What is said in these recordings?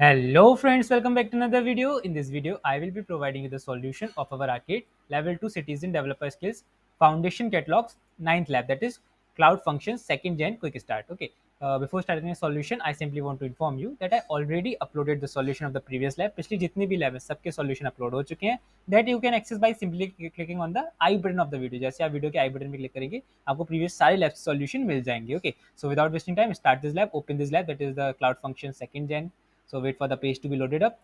Hello friends, welcome back to another video. In this video, I will be providing you the solution of our arcade level 2 citizen developer skills foundation catalogs ninth lab, that is cloud functions second gen quick start. Okay, before starting the solution, I simply want to inform you that I already uploaded the solution of the previous lab. पिछली जितनी भी lab है सबके solution upload हो चुके हैं. That you can access by simply clicking on the I button of the video. जैसे आप वीडियो के I button में क्लिक करेंगे आपको previous सारे lab solution मिल जाएंगे. Okay, so without wasting time, start this lab, open this lab, that is the cloud function second gen. So wait for the page to be loaded up.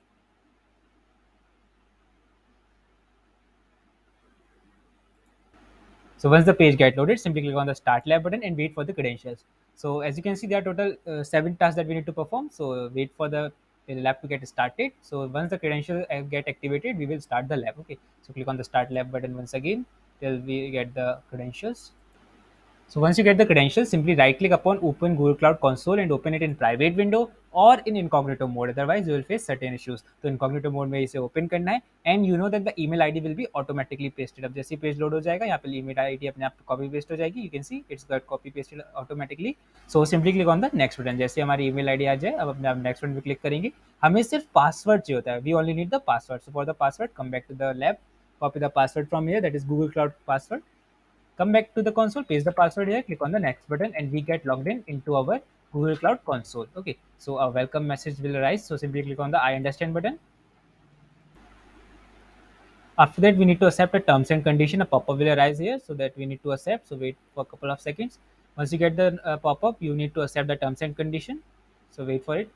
So once the page get loaded, simply click on the start lab button and wait for the credentials. So as you can see, there are total 7 tasks that we need to perform. So wait for the lab to get started. So once the credentials get activated, we will start the lab. Okay. So click on the start lab button once again till we get the credentials. So once you get the credentials, simply right click upon open Google Cloud Console and open it in private window or in incognito mode. Otherwise, you will face certain issues. तो incognito mode में इसे open करना है and you know that the email ID will be automatically pasted. अब जैसे page load हो जाएगा यहाँ पे email ID अपने आप copy paste हो जाएगी. You can see it's got copy pasted automatically. So simply click on the next button. जैसे हमारी email ID आ जाए अब अपने आप next button पे click करेंगे. हमें सिर्फ password चाहिए होता है. We only need the password. So for the password, come back to the lab, copy the password from here, that is Google Cloud password. Come back to the console, paste the password here, click on the next button, and we get logged in into our Google Cloud console. Okay, so a welcome message will arise. So simply click on the I understand button. After that, we need to accept a terms and condition. A pop-up will arise here, so that we need to accept. So wait for a couple of seconds. Once you get the pop-up, you need to accept the terms and condition. So wait for it.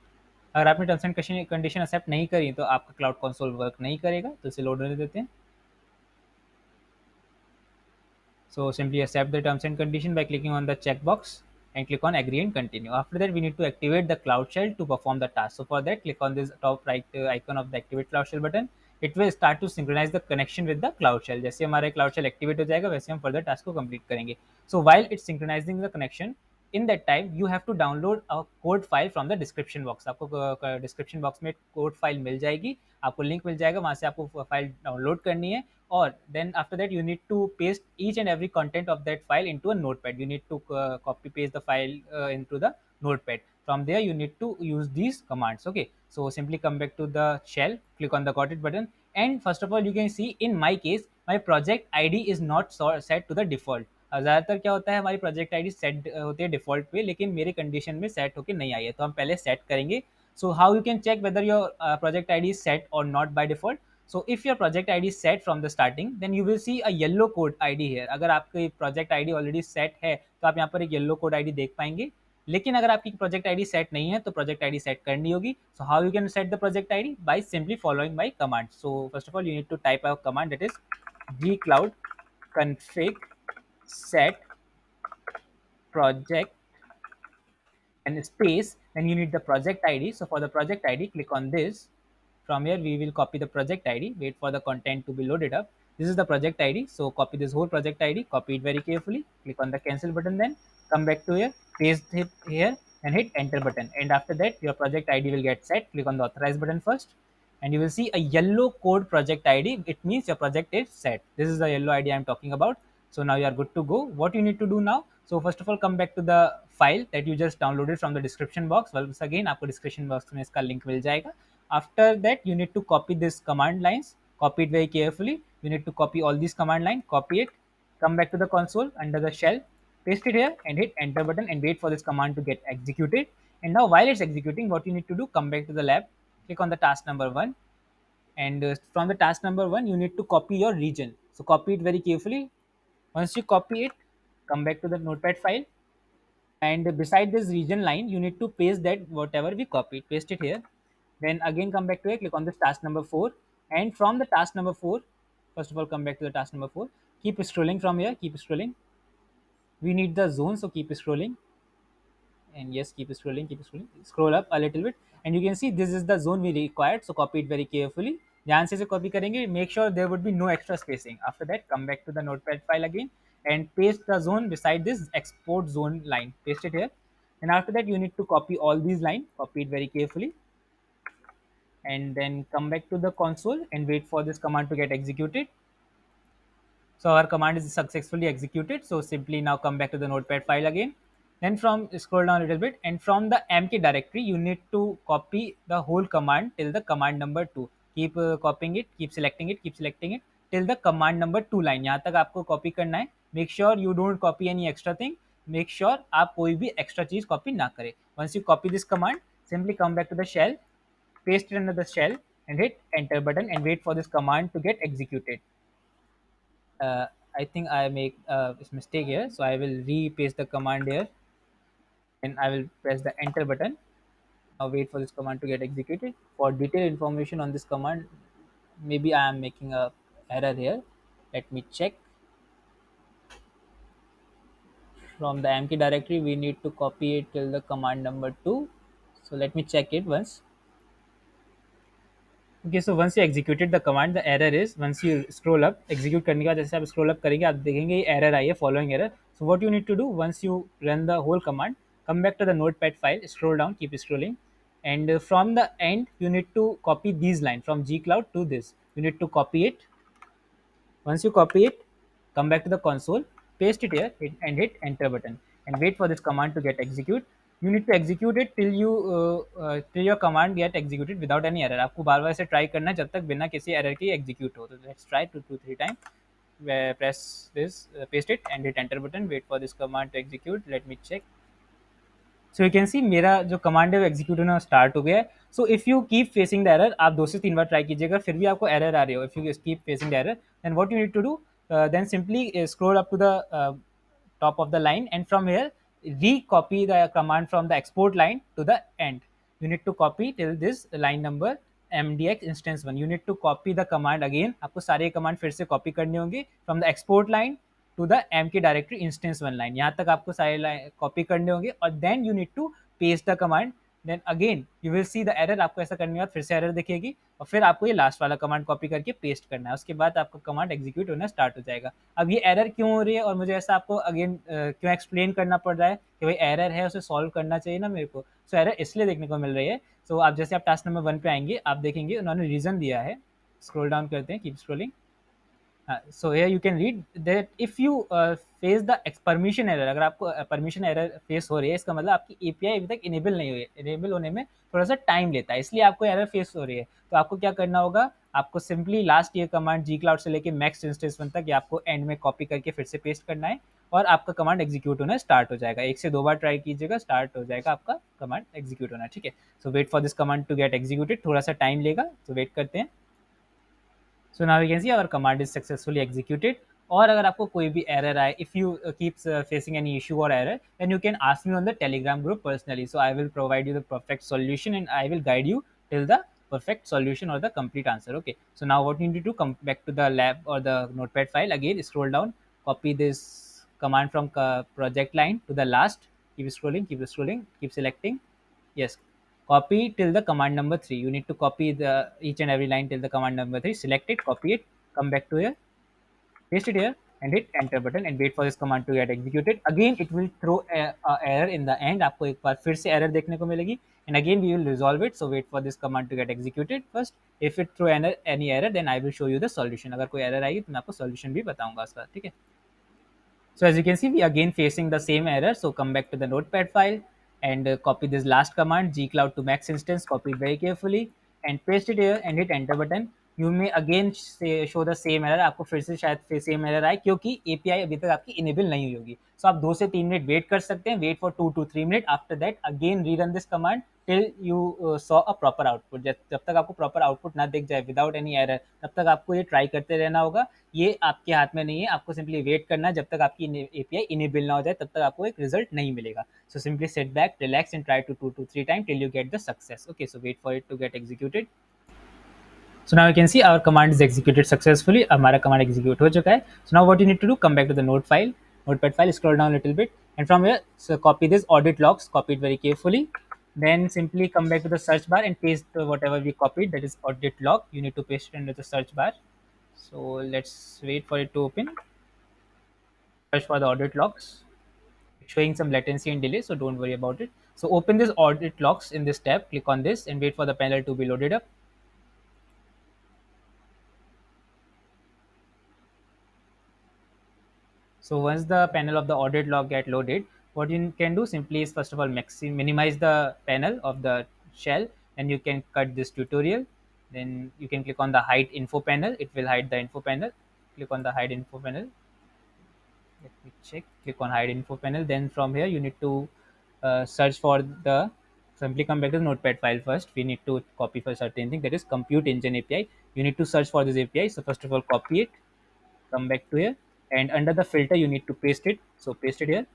अगर आपने terms and condition accept नहीं करी तो आपका cloud console work नहीं करेगा, तो इसे लोड होने देते हैं. So simply accept the terms and condition by clicking on the checkbox and click on agree and continue. After that, we need to activate the Cloud Shell to perform the task. So for that, click on this top right icon of the activate Cloud Shell button. It will start to synchronize the connection with the Cloud Shell. जैसे हमारा Cloud Shell activate हो जाएगा वैसे हम further task को complete करेंगे. So while it's synchronizing the connection, in that time you have to download a code file from the description box. आपको description box में code file मिल जाएगी, आपको link मिल जाएगा, वहाँ से आपको file download करनी है. Or then after that you need to paste each and every content of that file into a notepad. You need to copy paste the file into the notepad. From there you need to use these commands. Okay, so simply come back to the shell, click on the got it button, and first of all you can see in my case my project id is not set to the default. ज़्यादातर क्या होता है हमारी project ID set होती है default पे, लेकिन मेरे कंडीशन में सेट होकर नहीं आई है, तो हम पहले सेट करेंगे. So how you can check whether your project ID is set और not by default. So if your project ID is set from the starting, then you will see a yellow code ID here. अगर आपकी project ID already set है तो आप यहाँ पर एक yellow code ID देख पाएंगे. लेकिन अगर आपकी project ID set नहीं है तो project ID set करनी होगी. So how you can set the project ID? By simply following my command. So first of all you need to type a command, that is gcloud config set project and space, then you need the project ID. So for the project ID, click on this. From here we will copy the project ID, wait for the content to be loaded up. This is the project ID, so copy this whole project ID, copy it very carefully, click on the cancel button, then come back to here, paste it here and hit enter button, and after that your project ID will get set. Click on the authorize button first and you will see a yellow code project ID. It means your project is set. This is the yellow ID I'm talking about. So now you are good to go. What you need to do now, so first of all come back to the file that you just downloaded from the description box. Once again आपको description box में इसका link मिल जाएगा. After that you need to copy this command lines, copy it very carefully. You need to copy all these command line, copy it, come back to the console under the shell, paste it here and hit enter button and wait for this command to get executed. And now while it's executing, what you need to do, come back to the lab, click on the task number 1, and from the task number 1 you need to copy your region. So copy it very carefully. Once you copy it, come back to the notepad file, and beside this region line you need to paste that whatever we copied, paste it here. Then again come back to it, click on this task number 4, and from the task number 4, first of all come back to the task number 4, keep scrolling from here, keep scrolling. We need the zone, so keep scrolling, and yes, keep scrolling, keep scrolling, scroll up a little bit, and you can see this is the zone we required. So copy it very carefully, ध्यान से copy करेंगे, make sure there would be no extra spacing. After that come back to the notepad file again and paste the zone beside this export zone line, paste it here. And after that you need to copy all these lines, copy it very carefully, and then come back to the console and wait for this command to get executed. So our command is successfully executed. So simply now come back to the notepad file again, Then from scroll down a little bit, and from the mk directory you need to copy the whole command till the command number 2. Keep copying it, keep selecting it till the command number 2 line, यहाँ तक आपको copy करना है. Make sure you don't copy any extra thing. Make sure आप कोई भी extra चीज copy ना करें. Once you copy this command, simply come back to the shell, paste it under the shell, and hit enter button and wait for this command to get executed. I think I make this mistake here, so I will re-paste the command here, and I will press the enter button. Now wait for this command to get executed. For detailed information on this command, maybe I am making a error here. Let me check. From the mk directory, we need to copy it till the command number 2. So let me check it once. Okay, so once you executed the command, the error is once you scroll up, execute करने के बाद जैसे आप scroll up करेंगे आप देखेंगे ये error आई है, following error. So what you need to do once you run the whole command, come back to the notepad file, scroll down, keep scrolling, and from the end you need to copy these lines from gcloud to this. You need to copy it. Once you copy it, come back to the console, paste it here, and hit enter button, and wait for this command to get execute. You need to execute it till your command get executed without any error. आपको बार बार इसे try करना है जब तक बिना किसी error के execute हो. तो let's try two three time. Press this, paste it, and hit enter button. Wait for this command to execute. Let me check. So you can सी मेरा जो कमांड है वो एग्जीक्यूट होना स्टार्ट हो गया है. So if you keep facing the error, आप 2 से 3 बार ट्राई कीजिएगा, फिर भी आपको एरर आ रही हो, if you keep facing the error, then what you need to do, then simply scroll up to the top of the line, and from here recopy the command from the export line to the end. You need to copy till this line number mdx instance 1. You need to copy the command again. आपको सारे command फिर से copy करने होंगे from the export line to the mk directory instance 1 line. यहाँ तक आपको सारे कॉपी करने होंगे, और then you need to paste the command. Then again you will see the error. आपको ऐसा करने के बाद फिर से एरर दिखेगी, और फिर आपको ये लास्ट वाला कमांड कॉपी करके पेस्ट करना है. उसके बाद आपका कमांड एग्जीक्यूट होना स्टार्ट हो जाएगा. अब ये एरर क्यों हो रही है और मुझे ऐसा आपको अगेन क्यों एक्सप्लेन करना पड़ रहा है कि भाई एरर है, उसे सॉल्व करना चाहिए ना मेरे को. सो एरर इसलिए देखने को मिल रही है. सो आप जैसे आप टास्क नंबर 1 पे आएंगे, आप देखेंगे उन्होंने रीजन दिया है. स्क्रॉल डाउन करते हैं, keep scrolling. So here you can read that if you face the permission error, अगर आपको परमिशन एरर फेस हो रही है, इसका मतलब आपकी एपीआई अभी तक इनेबल नहीं हुई है. इनेबल होने में थोड़ा सा टाइम लेता है, इसलिए आपको एरर फेस हो रही है. तो आपको क्या करना होगा, आपको सिंपली लास्ट ये कमांड जी क्लाउड से लेके मैक्स इंस्टेंस वन तक, ये आपको एंड में कॉपी करके फिर से पेस्ट करना है, और आपका कमांड एग्जीक्यूट होना स्टार्ट हो जाएगा. 1 से 2 बार ट्राई कीजिएगा, स्टार्ट हो जाएगा आपका कमांड एग्जीक्यूट होना. ठीक है. So wait for this command to get executed. थोड़ा सा टाइम लेगा, तो वेट करते हैं. So now you can see our command is successfully executed. और अगर आपको कोई भी एरर आए, if you keeps facing any issue और error, then you can ask me on the Telegram group personally. So I will provide you the perfect solution, and I will guide you till the perfect solution or the complete answer. Okay, so now what you need to do, come back to the lab or the notepad file again, scroll down, copy this command from project line to the last, keep scrolling, keep selecting. Yes, copy till the command number 3. You need to copy the each and every line till the command number 3. Select it, copy it, come back to here, paste it here, and hit enter button, and wait for this command to get executed. Again it will throw a error in the end. आपको एक बार फिर से error देखने को मिलेगी, and again we will resolve it. So wait for this command to get executed first. If it throw any error, then I will show you the solution. अगर कोई error आएगी तो मैं आपको solution भी बताऊंगा उसका. ठीक है. So as you can see, we again facing the same error. So come back to the notepad file, and copy this last command, gcloud to max instance, copy it very carefully, and paste it here and hit enter button. You may again show the same error. आपको फिर से शायद same error आए, क्योंकि API अभी तक आपकी enable नहीं हुई होगी. सो आप 2 से 3 मिनट वेट कर सकते हैं. Wait for 2 to 3 minute. After that again rerun this command till you saw a proper output. जब तक आपको प्रॉपर आउटपुट ना दिख जाए विदाउट एनी एरर, तब तक आपको ये ट्राई करते रहना होगा. ये आपके हाथ में नहीं है. आपको सिंपली वेट करना है. जब तक आपकी एपीआई इनेबल ना हो जाए, तब तक आपको एक रिजल्ट नहीं मिलेगा. So simply set back, relax, and try to 2 to 3 time till you get the success. Okay, so wait for it to get executed. So now you can see our command is executed successfully. हमारा command execute हो चुका है. So now what you need to do, come back to the notepad file, scroll down a little bit, and from here, so copy this audit logs, copy it very carefully. Then simply come back to the search bar and paste whatever we copied, that is audit log. You need to paste it under the search bar. So let's wait for it to open. Search for the audit logs. It's showing some latency and delay, so don't worry about it. So open this audit logs in this tab, click on this, and wait for the panel to be loaded up. So once the panel of the audit log get loaded, What you can do simply is, first of all, minimize the panel of the shell, and you can cut this tutorial. Then you can click on the hide info panel, it will hide the info panel. Click on the hide info panel. Let me check. Click on hide info panel. Then from here you need to search for the, simply come back to the notepad file. First we need to copy for certain thing, that is compute engine API. You need to search for this API, so first of all copy it, come back to here, and under the filter you need to paste it, so paste it here,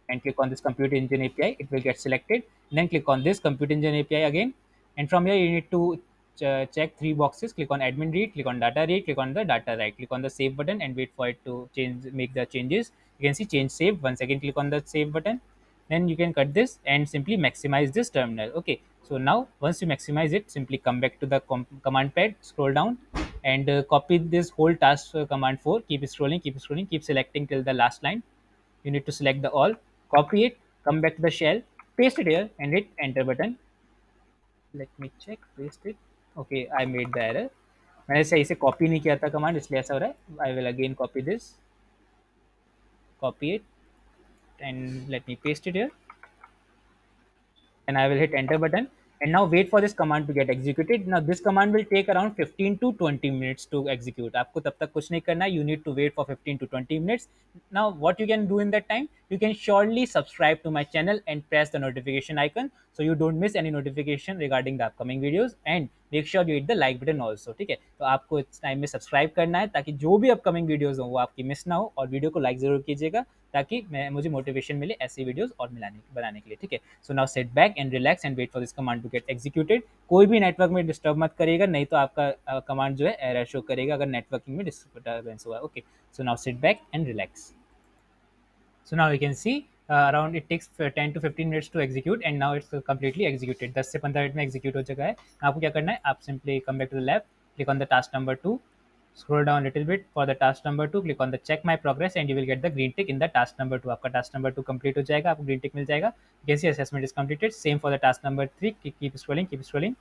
and click on this compute engine API, it will get selected. Then click on this compute engine API again, and from here you need to check three boxes. Click on admin read, click on data read, click on the data write, click on the save button and wait for it to change, make the changes. You can see change save. Once again click on the save button, then you can cut this and simply maximize this terminal. Okay, so now once you maximize it, simply come back to the command pad, scroll down, and copy this whole task, command 4. Keep scrolling, keep scrolling, keep selecting till the last line. You need to select the all, copy it, come back to the shell, paste it here and hit enter button. Let me check, paste it. Okay, I made the error. मैंने सही से copy नहीं किया था command, इसलिए ऐसा हो रहा है. I will again copy this, copy it, and let me paste it here, and I will hit enter button, and now wait for this command to get executed. Now this command will take around 15 to 20 minutes to execute. आपको तब तक कुछ नहीं करना है. You need to wait for 15 to 20 minutes. Now what you can do in that time, you can surely subscribe to my channel and press the notification icon so you don't miss any notification regarding the upcoming videos, and make sure you hit the like button also. ठीक है, तो आपको इस time में subscribe करना है ताकि जो भी अपकमिंग वीडियोस हो वो आपकी मिस ना हो, और वीडियो को लाइक जरूर कीजिएगा ताकि मैं मुझे मोटिवेशन मिले ऐसी वीडियोस और मिलाने बनाने के लिए. ठीक है, so now set back and relax and wait for this command to get executed. कोई भी नेटवर्क में डिस्टर्ब मत करिएगा, नहीं तो आपका कमांड जो है एरर शो करेगा अगर नेटवर्किंग में डिस्टर्बेंस हुआ. Okay, so now set back and relax. So now you can see around it takes 10 to 15 minutes to execute, and now it's completely executed. 10 से 15 मिनट में execute हो चुका है. आपको क्या करना है, आप simply come back to the lab, click on the task number 2, scroll down a little bit for the task number 2, click on the check my progress and you will get the green tick in the task number 2. आपका task number 2 complete हो जाएगा, आपको green tick मिल जाएगा. You can see assessment is completed. Same for the task number 3. Keep scrolling, keep scrolling,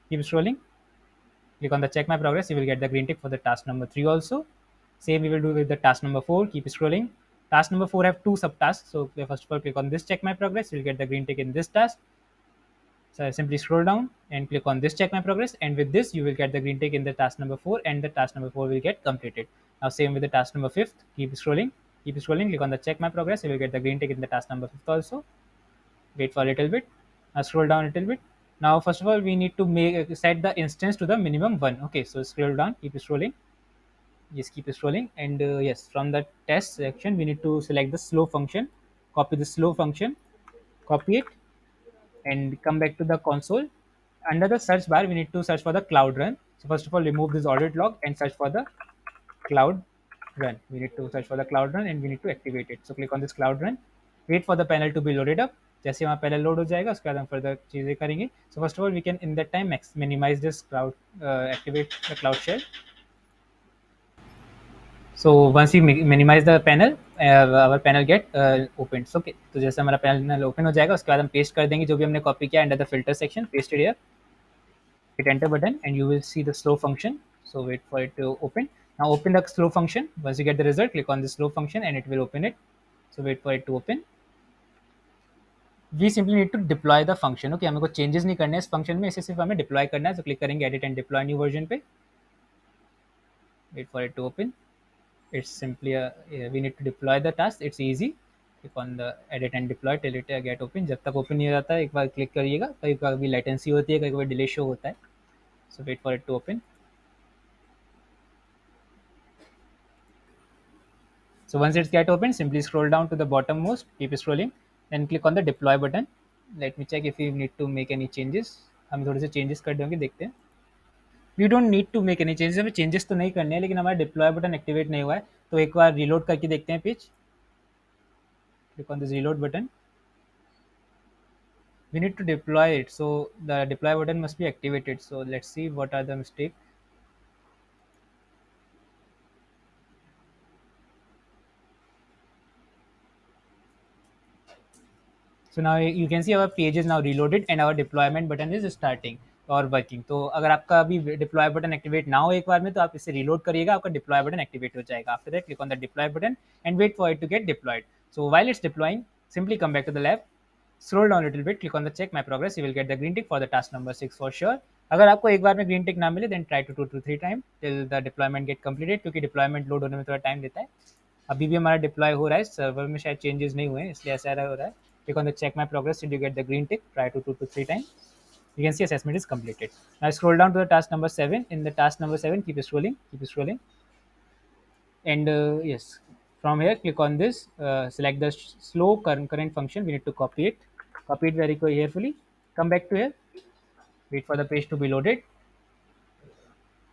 keep scrolling. Click on the check my progress, you will get the green tick for the task number 3 also. Same we will do with the task number 4. Keep scrolling. Task number 4 have two subtasks. So first of all, click on this check my progress. You'll get the green tick in this task. So simply scroll down and click on this check my progress. And with this, you will get the green tick in the task number 4, and the task number 4 will get completed. Now same with the task number 5. Keep scrolling. Keep scrolling. Click on the check my progress. You will get the green tick in the task number 5 also. Wait for a little bit. Now scroll down a little bit. Now first of all, we need to make set the instance to the minimum 1. Okay, so scroll down. Keep scrolling. Just keep scrolling, and yes, from the test section we need to select the slow function, copy the slow function, copy it, and come back to the console. Under the search bar we need to search for the cloud run. So first of all remove this audit log and search for the cloud run. We need to search for the cloud run and we need to activate it. So click on this cloud run, wait for the panel to be loaded up. जैसे वहाँ पहले load हो जाएगा उसके बाद हम further चीज़ें करेंगे. So first of all we can in that time minimize this cloud, activate the cloud shell. So once we minimize the panel, our panel get opened. Okay, तो जैसे हमारा पैनल ओपन हो जाएगा उसके बाद हम पेस्ट कर देंगे जो भी हमने कॉपी किया under the filter section. Paste it here, hit enter button and you will see the slow function. So wait for it to open. Now open the slow function. Once you get the result, click on the slow function and it will open it. So wait for it to open. We simply need to deploy the function. Okay, हमें कोई changes नहीं करने इस function में, इसे सिर्फ हमें deploy करना है. So click करेंगे edit and deploy new version पे. Wait for it to open. It's simply we need to deploy the task. It's easy. Click on the edit and deploy till it get open. जब तक open नहीं हो जाता है एक बार click करिएगा. कभी कभी latency होती है, कभी कभी delay show होता है. So wait for it to open. So once it's get open, simply scroll down to the bottom most, keep scrolling, then click on the deploy button. Let me check if you need to make any changes. हम थोड़े से changes कर देंगे, देखते हैं. We don't need to make any changes. हमें changes तो नहीं करने हैं, लेकिन हमारा deploy button activate नहीं हुआ है, तो एक बार reload करके देखते हैं page. Click on this reload button. We need to deploy it, so the deploy button must be activated. So let's see what are the mistakes. So now you can see our page is now reloaded and our deployment button is starting और working. तो अगर आपका अभी deploy button activate ना हो एक बार में तो आप इसे रीलोड करिएगा, आपका डिप्लॉय बटन एक्टिवेट हो जाएगा. After that click on the deploy button and wait for it to get deployed. So while it's deploying, simply come back to the lab, scroll down a little bit, click on the check my progress, you will get the green tick for the task number 6 for sure. अगर आपको एक बार में green tick ना मिले then try to 2 to 3 time till the deployment get completed, क्योंकि deployment load होने में थोड़ा टाइम लेता है. अभी भी हमारा डिप्लॉय हो रहा है, सर्वर में शायद चेंजेस नहीं हुए हैं इसलिए ऐसा हो रहा है. Click on the check my progress till you get the green tick, try to 2 to 3 time. You can see assessment is completed. Now scroll down to the task number 7. In the task number 7, keep scrolling, and yes, from here click on this. Select the slow current function. We need to copy it very carefully. Come back to here. Wait for the page to be loaded.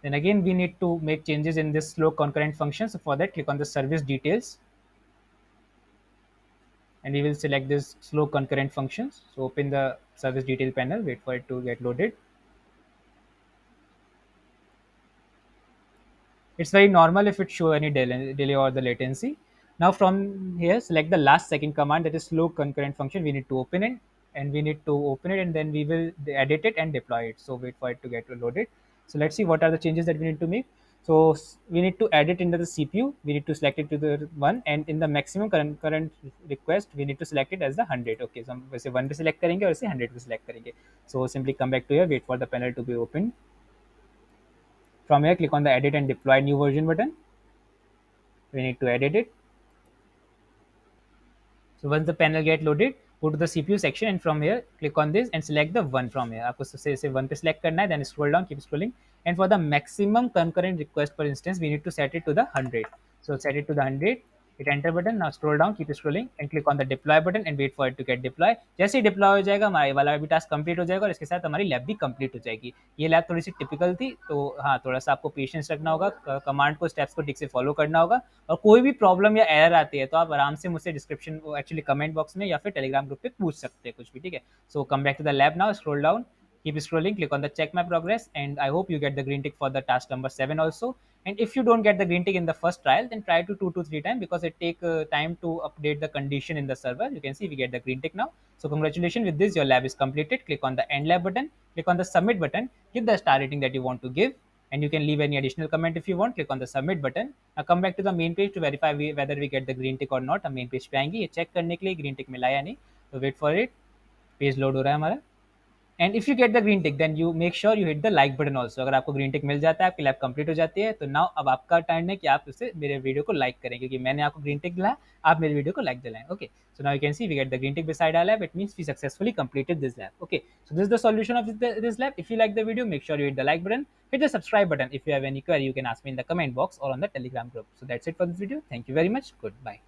Then again, we need to make changes in this slow concurrent function. So for that, click on the service details, and we will select this slow concurrent functions. So open the service detail panel. Wait for it to get loaded. It's very normal if it show any delay or the latency. Now from here, select the last second command, that is slow concurrent function. We need to open it, and then we will edit it and deploy it. So wait for it to get loaded. So let's see what are the changes that we need to make. So we need to add it into the CPU. We need to select it to the one, and in the maximum current request, we need to select it as the 100. Okay, so हम वैसे 1 पे select करेंगे और इसे 100 पे select करेंगे. So simply come back to here, wait for the panel to be opened. From here, click on the edit and deploy new version button. We need to edit it. So once the panel get loaded, go to the CPU section, and from here click on this and select the one from here. आपको से 1 पे select करना है, then scroll down, keep scrolling, and for the maximum concurrent request per instance, we need to set it to the 100. So set it to the 100. Hit enter button. Now scroll down, keep scrolling, and click on the deploy button and wait for it to get deploy. जैसे ही deploy हो जाएगा, हमारा वाला भी task complete हो जाएगा और इसके साथ हमारी लैब भी कंप्लीट हो जाएगी. ये लैब थोड़ी सी टिपिकल थी, तो हाँ, थोड़ा सा आपको पेशेंस रखना होगा, कमांड को स्टेप्स को ठीक से फॉलो करना होगा. और कोई भी प्रॉब्लम या एरर आती है तो आप आराम से मुझसे डिस्क्रिप्शन एक्चुअली कमेंट बॉक्स में या फिर टेलीग्राम ग्रुप पे पूछ सकते हैं कुछ भी, ठीक है. So come back to the lab now, scroll down, keep scrolling, click on the check my progress, and I hope you get the green tick for the task number 7 also. And if you don't get the green tick in the first trial, then try to 2 to 3 times, because it take time to update the condition in the server. You can see we get the green tick now. So congratulations, with this your lab is completed. Click on the end lab button, click on the submit button, give the star rating that you want to give, and you can leave any additional comment if you want. Click on the submit button. Now come back to the main page to verify whether we get the green tick or not. हम main page पे आएंगे ये check करने के लिए green tick मिला या नहीं. तो wait for it, page load हो रहा है हमारा. And if you get the green tick, then you make sure you hit the like button also. अगर आपको ग्रीन टिक मिल जाता है, आपकी लैब कंप्लीट हो जाती है, तो नाउ अब आपका टर्न है कि आप उसे मेरे वीडियो को लाइक करें, क्योंकि मैंने आपको ग्रीन टिक दिलाया, आप मेरे वीडियो को लाइक दिलाएं. Okay, so now you can see we get the green tick beside our lab. It means we successfully completed this lab. Okay, so this is the solution of this lab. If you like the video, make sure you hit the like button, hit the subscribe button. If you have any query, you can ask me in the comment box or on the telegram group. So that's it for this video. Thank you very much. Goodbye.